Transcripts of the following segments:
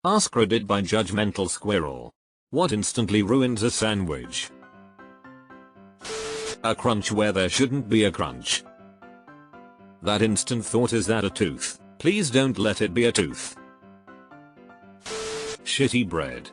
AskReddit by Judgmental Squirrel. What instantly ruins a sandwich? A crunch where there shouldn't be a crunch. That instant thought, is that a tooth? Please don't let it be a tooth. Shitty bread.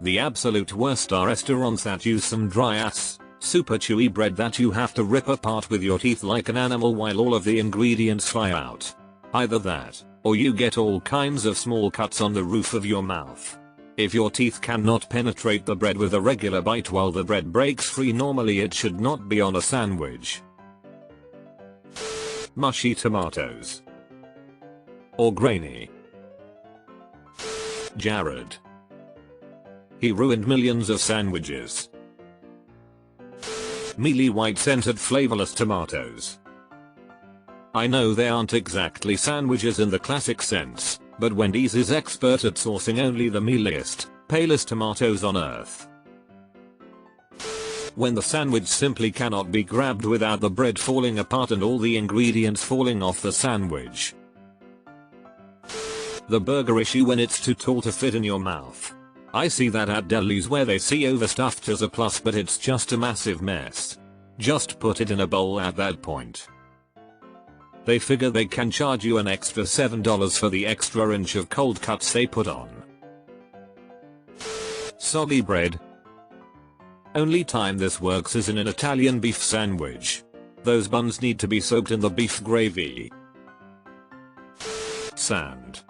The absolute worst are restaurants that use some dry ass, super chewy bread that you have to rip apart with your teeth like an animal while all of the ingredients fly out. Either that, or you get all kinds of small cuts on the roof of your mouth. If your teeth cannot penetrate the bread with a regular bite while the bread breaks free, normally it should not be on a sandwich. Mushy tomatoes. Or grainy. Jared. He ruined millions of sandwiches. Mealy white scented flavorless tomatoes. I know they aren't exactly sandwiches in the classic sense, but Wendy's is expert at sourcing only the mealiest, palest tomatoes on earth. When the sandwich simply cannot be grabbed without the bread falling apart and all the ingredients falling off the sandwich. The burger issue when it's too tall to fit in your mouth. I see that at delis where they see overstuffed as a plus, but it's just a massive mess. Just put it in a bowl at that point. They figure they can charge you an extra $7 for the extra inch of cold cuts they put on. Soggy bread. Only time this works is in an Italian beef sandwich. Those buns need to be soaked in the beef gravy. Sand.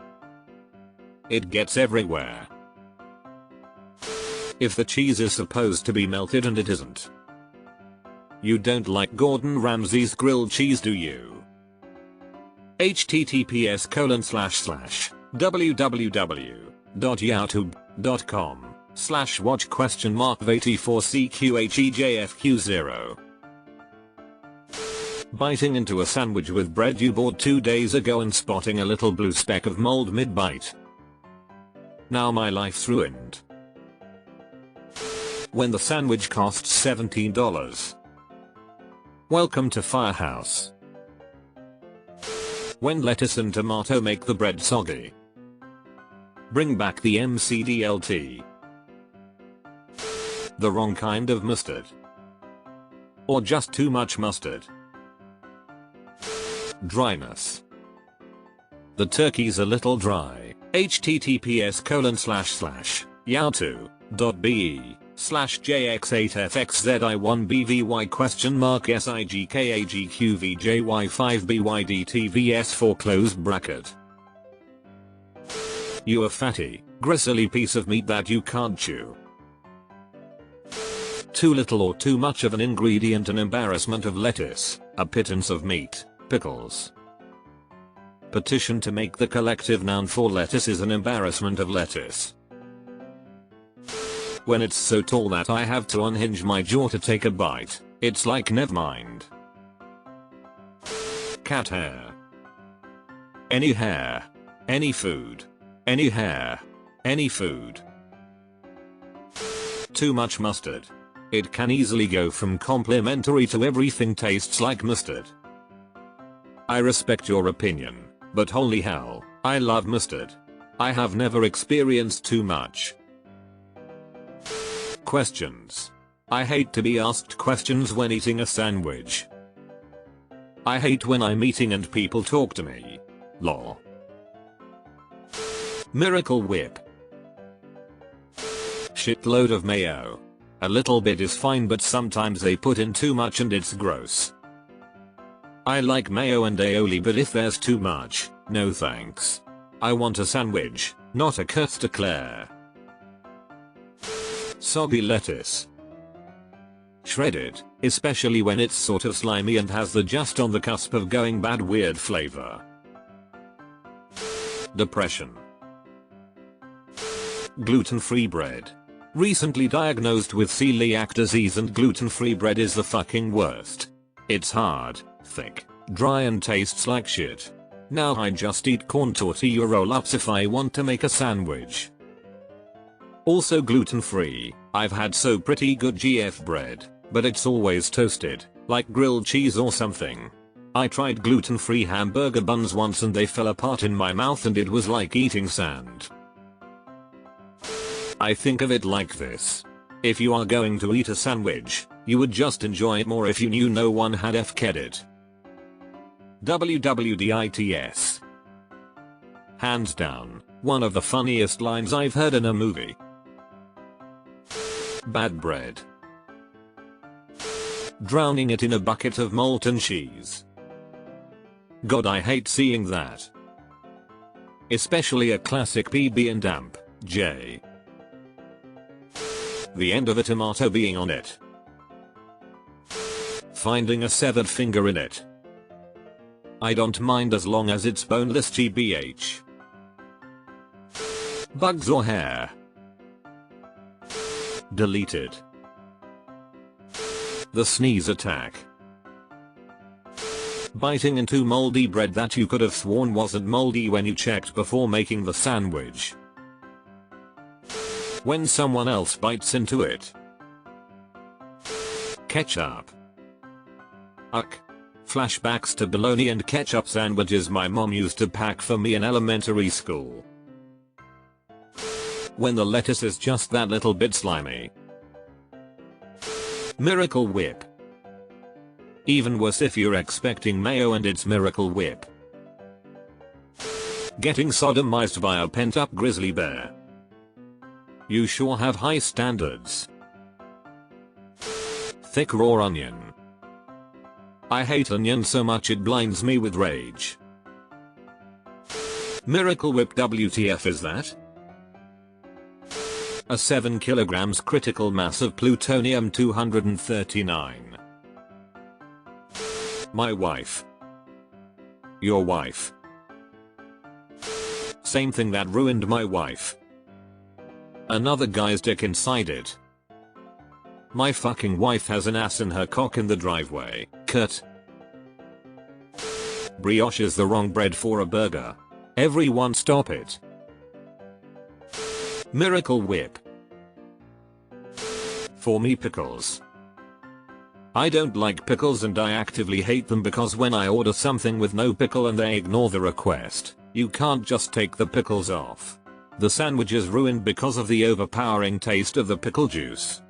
It gets everywhere. If the cheese is supposed to be melted and it isn't. You don't like Gordon Ramsay's grilled cheese, do you? https://www.youtube.com/watch?84cqhejfq0. Biting into a sandwich with bread you bought 2 days ago and spotting a little blue speck of mold mid-bite. Now my life's ruined. When the sandwich costs $17. Welcome to Firehouse. When lettuce and tomato make the bread soggy. Bring back the MCDLT. The wrong kind of mustard. Or just too much mustard. Dryness. The turkey's a little dry. https://yahoo.be/jx8fxzi1bvy?sigkagqvjy5bydtvs4 close bracket. You a fatty, gristly piece of meat that you can't chew. Too little or too much of an ingredient, an embarrassment of lettuce, a pittance of meat, pickles. Petition to make the collective noun for lettuce is an embarrassment of lettuce. When it's so tall that I have to unhinge my jaw to take a bite, it's like never mind. Cat hair. Any hair. Any food. Any hair. Any food. Too much mustard. It can easily go from complimentary to everything tastes like mustard. I respect your opinion, but holy hell, I love mustard. I have never experienced too much. Questions. I hate to be asked questions when eating a sandwich. I hate when I'm eating and people talk to me. Lol. Miracle Whip. Shitload of mayo. A little bit is fine, but sometimes they put in too much and it's gross. I like mayo and aioli, but if there's too much, no thanks. I want a sandwich, not a carte d'éclair. Soggy lettuce. Shred it, especially when it's sort of slimy and has the just on the cusp of going bad weird flavor. Depression. Gluten-free bread. Recently diagnosed with celiac disease, and gluten-free bread is the fucking worst. It's hard, thick, dry and tastes like shit. Now I just eat corn tortilla roll-ups if I want to make a sandwich. Also gluten-free, I've had so pretty good GF bread, but it's always toasted, like grilled cheese or something. I tried gluten-free hamburger buns once and they fell apart in my mouth and it was like eating sand. I think of it like this. If you are going to eat a sandwich, you would just enjoy it more if you knew no one had FK'd it. WWDITS. Hands down, one of the funniest lines I've heard in a movie. Bad bread. Drowning it in a bucket of molten cheese. God, I hate seeing that. Especially a classic PB and damp, J. The end of a tomato being on it. Finding a severed finger in it. I don't mind as long as it's boneless, GBH. Bugs or hair. Deleted. The sneeze attack. Biting into moldy bread that you could have sworn wasn't moldy when you checked before making the sandwich. When someone else bites into it. Ketchup. Uck. Flashbacks to bologna and ketchup sandwiches my mom used to pack for me in elementary school. When the lettuce is just that little bit slimy. Miracle Whip. Even worse if you're expecting mayo and it's Miracle Whip. Getting sodomized by a pent-up grizzly bear. You sure have high standards. Thick raw onion. I hate onion so much it blinds me with rage. Miracle Whip, WTF is that? A 7 kilograms critical mass of plutonium-239. My wife. Your wife. Same thing that ruined my wife. Another guy's dick inside it. My fucking wife has an ass in her cock in the driveway. Cut. Brioche is the wrong bread for a burger. Everyone stop it. Miracle Whip. For me, pickles. I don't like pickles and I actively hate them because when I order something with no pickle and they ignore the request, you can't just take the pickles off. The sandwich is ruined because of the overpowering taste of the pickle juice.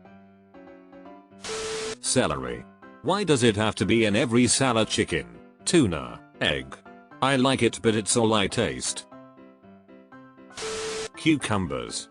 Celery. Why does it have to be in every salad? Chicken, tuna, egg. I like it but it's all I taste. Cucumbers.